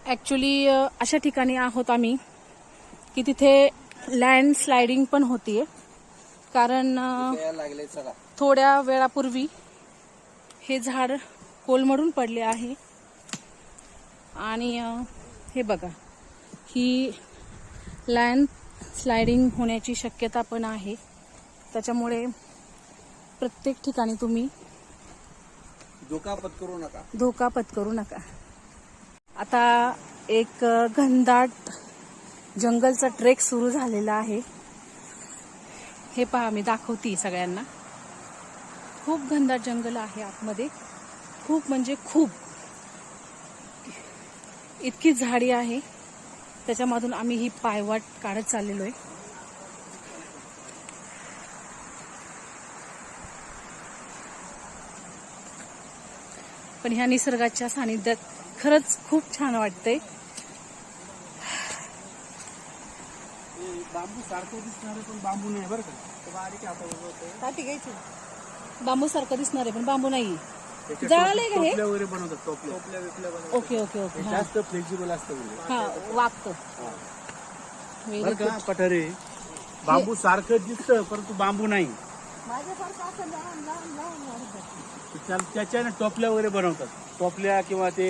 Actually अशा ठिकाणी आहोत आम्ही की तिथे लँड स्लायडिंग पण होतीये. कारण थोड्या वेळापूर्वी हे झाड कोलमडून पडले आहे आणि हे बघा, ही लँड स्लायडिंग होण्याची शक्यता पण आहे. त्याच्यामुळे प्रत्येक ठिकाणी तुम्ही धोका पत्करू नका. आता एक घनदाट जंगलचा ट्रेक सुरू झालेला आहे. हे पहा, मी दाखवते सगळ्यांना. खूप घनदाट जंगल आहे आतमध्ये, खूप म्हणजे खूप. इतकी झाडी आहे, त्याच्यामधून आम्ही ही पायवाट काढत चाललेलो आहे. पण ह्या निसर्गाच्या सानिध्यात खरंच खूप छान वाटतंय. बांबू सारखं दिसणार पण बांबू नाही बरं का. बारीक काठी घ्यायची. बांबू सारखं दिसणार आहे पण बांबू नाही. जळालंय का हे? टोपल्या वगैरे बनवतात. टोपल्या बनवतात. Okay okay okay. जास्त फ्लेक्झिबल असतं हा, वागतं. बरं का पठारे. बांबू सारखं दिसतं परंतु बांबू नाही. त्याच्याने टोपल्या वगैरे बनवतात. टोपल्या किंवा ते